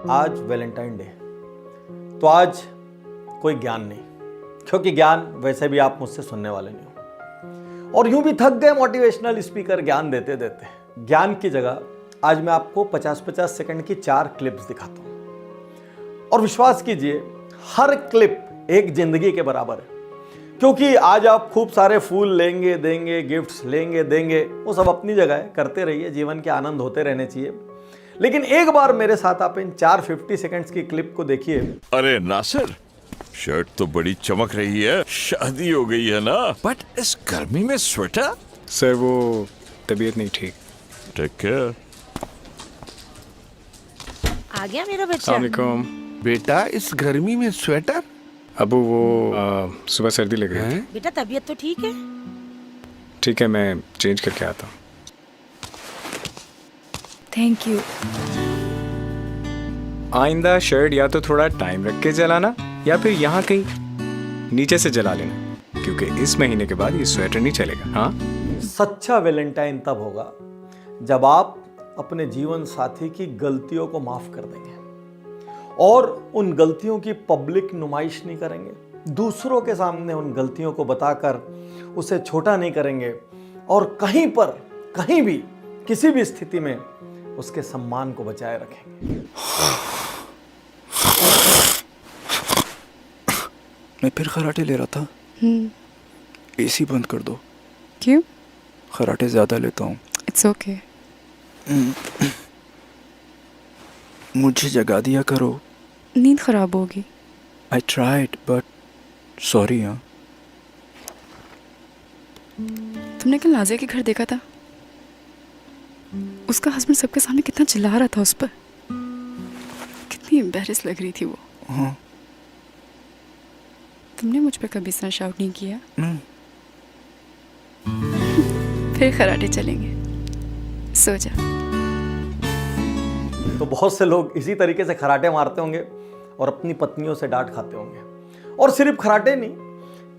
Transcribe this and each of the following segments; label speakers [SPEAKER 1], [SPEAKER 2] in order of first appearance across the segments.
[SPEAKER 1] आज Valentine day, तो आज कोई ज्ञान नहीं, क्योंकि ज्ञान वैसे भी आप मुझसे सुनने वाले नहीं हो, और यूं भी थक गए मोटिवेशनल स्पीकर ज्ञान देते देते। ज्ञान की जगह आज मैं आपको 50-50 सेकंड की 4 क्लिप्स दिखाता हूं, और विश्वास कीजिए हर क्लिप एक जिंदगी के बराबर है। क्योंकि आज आप खूब सारे फूल लेंगे देंगे, गिफ्ट्स लेंगे देंगे, वो सब अपनी जगह है, करते रहिए, जीवन के आनंद होते रहने चाहिए। लेकिन एक बार मेरे साथ आप इन 4 50 सेकंड्स की क्लिप को देखिए।
[SPEAKER 2] अरे नासिर, शर्ट तो बड़ी चमक रही है, शादी हो गई है ना? बट इस गर्मी में स्वेटर?
[SPEAKER 3] सर वो तबीयत नहीं ठीक।
[SPEAKER 2] Take care.
[SPEAKER 4] आ गया मेरा बच्चा।
[SPEAKER 3] अस्सलाम वालेकुम।
[SPEAKER 5] बेटा इस गर्मी में स्वेटर?
[SPEAKER 3] अबू वो सुबह सर्दी लग रही थी।
[SPEAKER 4] बेटा तबीयत तो ठीक है?
[SPEAKER 3] ठीक है, मैं चेंज करके आता हूँ।
[SPEAKER 6] Thank you.
[SPEAKER 3] आइंदा शर्ट या तो थोड़ा टाइम रख के जलाना या फिर यहाँ कहीं नीचे से जला लेना, क्योंकि इस महीने के बाद ये स्वेटर नहीं चलेगा। हाँ,
[SPEAKER 1] सच्चा वैलेंटाइन तब होगा जब आप अपने जीवन साथी की गलतियों को माफ कर देंगे और उन गलतियों की पब्लिक नुमाइश नहीं करेंगे, दूसरों के सामने उन गलतियों को बताकर उसे छोटा नहीं करेंगे, और कहीं पर कहीं भी किसी भी स्थिति में उसके सम्मान को बचाए रखेंगे।
[SPEAKER 5] मैं फिर खराटे ले रहा था। एसी बंद कर दो।
[SPEAKER 6] क्यों?
[SPEAKER 5] खराटे ज्यादा लेता हूँ।
[SPEAKER 6] It's okay.
[SPEAKER 5] मुझे जगा दिया करो।
[SPEAKER 6] नींद खराब होगी।
[SPEAKER 5] I tried but sorry. हाँ,
[SPEAKER 6] तुमने कल नाजिया के घर देखा था? उसका हस्बैंड सबके सामने कितना चिल्ला रहा था उस पर, कितनी एम्बैरेस लग रही थी वो।
[SPEAKER 5] हाँ।
[SPEAKER 6] तुमने मुझ पे कभी इतना शाउट नहीं किया।
[SPEAKER 5] नहीं।
[SPEAKER 6] फिर खराटे चलेंगे, सो जा।
[SPEAKER 1] तो बहुत से लोग इसी तरीके से खराटे मारते होंगे और अपनी पत्नियों से डांट खाते होंगे। और सिर्फ खराटे नहीं,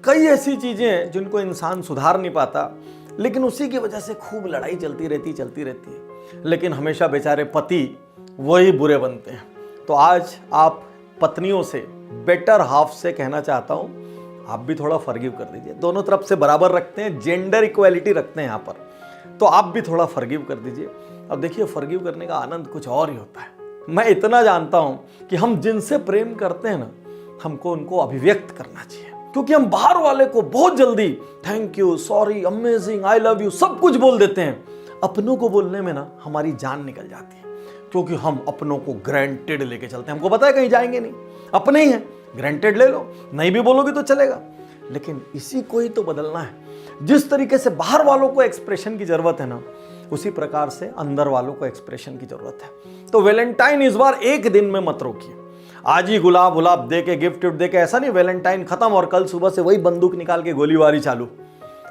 [SPEAKER 1] कई ऐसी चीजें हैं जिनको इंसान सुधार नहीं पाता, लेकिन उसी की वजह से खूब लड़ाई चलती रहती है। लेकिन हमेशा बेचारे पति वही बुरे बनते हैं। तो आज आप पत्नियों से, बेटर हाफ से कहना चाहता हूं, आप भी थोड़ा फॉरगिव कर दीजिए। दोनों तरफ से बराबर रखते हैं, जेंडर इक्वालिटी रखते हैं यहाँ पर, तो आप भी थोड़ा फॉरगिव कर दीजिए। अब देखिए, फॉरगिव करने का आनंद कुछ और ही होता है। मैं इतना जानता हूं कि हम जिनसे प्रेम करते हैं ना, हमको उनको अभिव्यक्त करना चाहिए, क्योंकि हम बाहर वाले को बहुत जल्दी thank you, sorry, amazing, I love you सब कुछ बोल देते हैं। अपनों को बोलने में ना हमारी जान निकल जाती है, क्योंकि हम अपनों को ग्रांटेड लेके चलते हैं। हमको पता है कहीं जाएंगे नहीं, अपने ही हैं, ग्रांटेड ले लो, नहीं भी बोलोगे तो चलेगा। लेकिन इसी को ही तो बदलना है। जिस तरीके से बाहर वालों को एक्सप्रेशन की जरूरत है ना, उसी प्रकार से अंदर वालों को एक्सप्रेशन की जरूरत है। तो वैलेंटाइन इस बार एक दिन में मत रोकिए। आज ही गुलाब गुलाब दे के, गिफ्ट दे के, ऐसा नहीं वैलेंटाइन खत्म और कल सुबह से वही बंदूक निकाल के गोलीबारी चालू।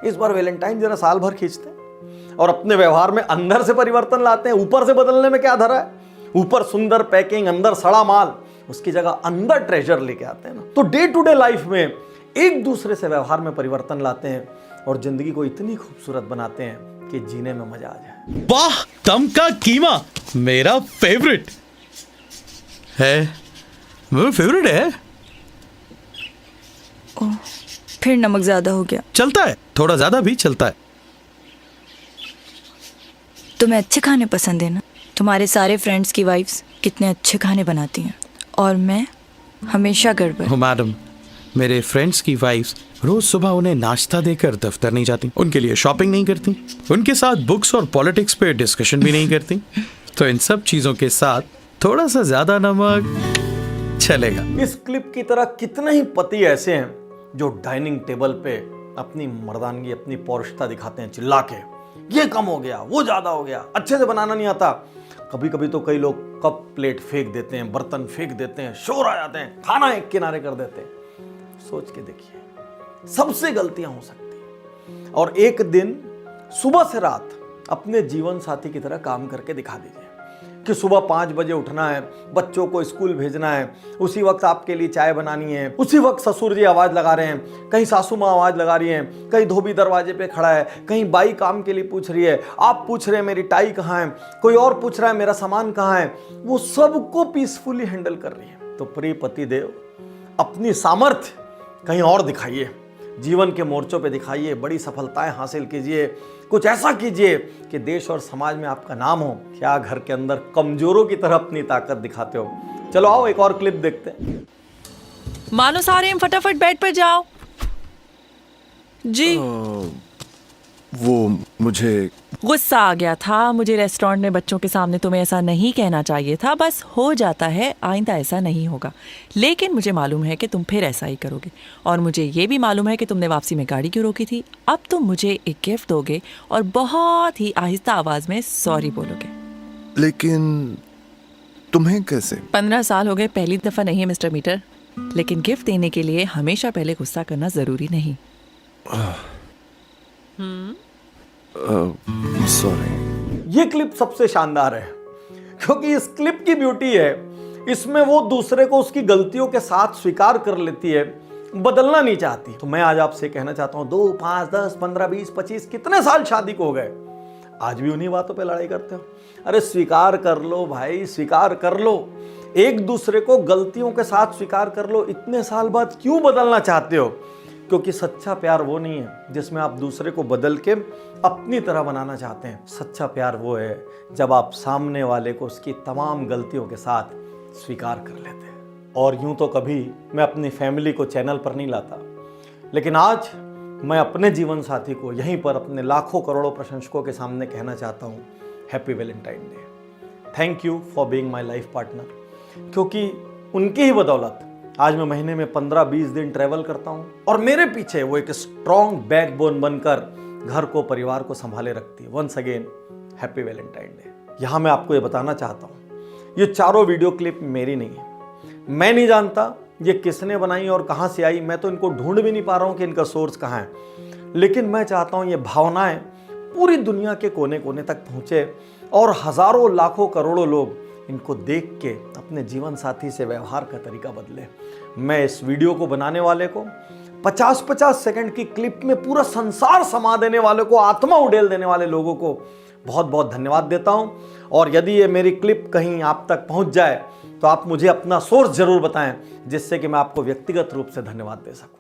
[SPEAKER 1] इस बार वैलेंटाइन जरा साल भर खींचते हैं और अपने व्यवहार में अंदर से परिवर्तन लाते हैं। ऊपर से बदलने में क्या धरा है? ऊपर सुंदर पैकिंग, अंदर सड़ा माल, उसकी जगह अंदर ट्रेजर लेके आते हैं ना। तो डे टू डे लाइफ में एक दूसरे से व्यवहार में परिवर्तन लाते हैं और जिंदगी को इतनी खूबसूरत बनाते हैं कि जीने में मजा आ जाए।
[SPEAKER 7] वाह, दम का कीमा मेरा फेवरेट है। मेरा फेवरेट है।
[SPEAKER 6] ओह, फिर नमक ज्यादा हो गया।
[SPEAKER 7] चलता है, थोड़ा ज्यादा भी चलता है।
[SPEAKER 6] तुम्हें अच्छे खाने पसंद है ना? तुम्हारे सारे फ्रेंड्स की वाइफ्स कितने अच्छे खाने बनाती हैं, और मैं हमेशा गड़बड़।
[SPEAKER 7] हो मैडम, मेरे फ्रेंड्स की वाइफ्स रोज सुबह उन्हें नाश्ता देकर दफ्तर नहीं जाती, उनके लिए शॉपिंग नहीं करती, उनके साथ बुक्स और पॉलिटिक्स पे डिस्कशन भी नहीं करती। तो इन सब चीजों के साथ थोड़ा सा ज्यादा नमक चलेगा।
[SPEAKER 1] इस क्लिप की तरह कितने ही पति ऐसे हैं जो डाइनिंग टेबल पे अपनी मर्दानगी, अपनी पौरुषता दिखाते हैं चिल्ला के, ये कम हो गया, वो ज्यादा हो गया, अच्छे से बनाना नहीं आता। कभी कभी तो कई लोग कप प्लेट फेंक देते हैं, बर्तन फेंक देते हैं, शोर आ जाते हैं, खाना एक किनारे कर देते हैं। सोच के देखिए, सबसे गलतियां हो सकती हैं। और एक दिन सुबह से रात अपने जीवन साथी की तरह काम करके दिखा दीजिए। कि सुबह 5 बजे उठना है, बच्चों को स्कूल भेजना है, उसी वक्त आपके लिए चाय बनानी है, उसी वक्त ससुर जी आवाज़ लगा रहे हैं, कहीं सासू माँ आवाज़ लगा रही हैं, कहीं धोबी दरवाजे पे खड़ा है, कहीं बाई काम के लिए पूछ रही है, आप पूछ रहे हैं मेरी टाई कहाँ है, कोई और पूछ रहा है मेरा सामान कहाँ है, वो सबको पीसफुली हैंडल कर रही है। तो प्रिय पति देव, अपनी सामर्थ्य कहीं और दिखाइए, जीवन के मोर्चों पे दिखाइए, बड़ी सफलताएं हासिल कीजिए, कुछ ऐसा कीजिए कि देश और समाज में आपका नाम हो। क्या घर के अंदर कमजोरों की तरह अपनी ताकत दिखाते हो? चलो आओ एक और क्लिप देखते हैं।
[SPEAKER 8] मानो सारे फटाफट बेड पर जाओ जी।
[SPEAKER 5] वो मुझे
[SPEAKER 8] गुस्सा आ गया था। मुझे रेस्टोरेंट में बच्चों के सामने तुम्हें ऐसा नहीं कहना चाहिए था। बस हो जाता है, आइंदा ऐसा नहीं होगा। लेकिन मुझे मालूम है कि तुम फिर ऐसा ही करोगे, और मुझे ये भी मालूम है कि तुमने वापसी में गाड़ी क्यों रोकी थी। अब तुम मुझे एक गिफ्ट दोगे और बहुत ही आहिस्ता आवाज में सॉरी बोलोगे।
[SPEAKER 5] लेकिन तुम्हें कैसे?
[SPEAKER 8] 15 साल हो गए, पहली दफा नहीं है मिस्टर मीटर। लेकिन गिफ्ट देने के लिए हमेशा पहले गुस्सा करना जरूरी नहीं।
[SPEAKER 5] सॉरी।
[SPEAKER 1] ये क्लिप सबसे शानदार है, क्योंकि इस क्लिप की ब्यूटी है, इसमें वो दूसरे को उसकी गलतियों के साथ स्वीकार कर लेती है, बदलना नहीं चाहती। तो मैं आज आपसे कहना चाहता हूं, 2, 5, 10, 15, 20, 25 कितने साल शादी को हो गए, आज भी उन्हीं बातों पे लड़ाई करते हो। अरे स्वीकार कर लो भाई, स्वीकार कर लो, एक दूसरे को गलतियों के साथ स्वीकार कर लो। इतने साल बाद क्यों बदलना चाहते हो? क्योंकि सच्चा प्यार वो नहीं है जिसमें आप दूसरे को बदल के अपनी तरह बनाना चाहते हैं। सच्चा प्यार वो है जब आप सामने वाले को उसकी तमाम गलतियों के साथ स्वीकार कर लेते हैं। और यूं तो कभी मैं अपनी फैमिली को चैनल पर नहीं लाता, लेकिन आज मैं अपने जीवन साथी को यहीं पर अपने लाखों करोड़ों प्रशंसकों के सामने कहना चाहता हूँ, happy Valentine day. Thank you for being my life partner. क्योंकि उनकी ही बदौलत आज मैं महीने में 15-20 दिन ट्रैवल करता हूँ, और मेरे पीछे वो एक स्ट्रॉन्ग बैकबोन बनकर घर को, परिवार को संभाले रखती है। Once again happy Valentine day. यहाँ मैं आपको ये बताना चाहता हूँ, ये चारों वीडियो क्लिप मेरी नहीं है। मैं नहीं जानता ये किसने बनाई और कहाँ से आई, मैं तो इनको ढूंढ भी नहीं पा रहा हूँ कि इनका सोर्स कहाँ है। लेकिन मैं चाहता हूँ ये भावनाएं पूरी दुनिया के कोने कोने तक पहुँचे और हजारों, लाखों, करोड़ों लोग इनको देख के अपने जीवन साथी से व्यवहार का तरीका बदले। मैं इस वीडियो को बनाने वाले को, 50-50 सेकंड की क्लिप में पूरा संसार समा देने वाले को, आत्मा उड़ेल देने वाले लोगों को बहुत बहुत धन्यवाद देता हूं। और यदि ये मेरी क्लिप कहीं आप तक पहुंच जाए तो आप मुझे अपना सोर्स जरूर बताएं, जिससे कि मैं आपको व्यक्तिगत रूप से धन्यवाद दे सकूं।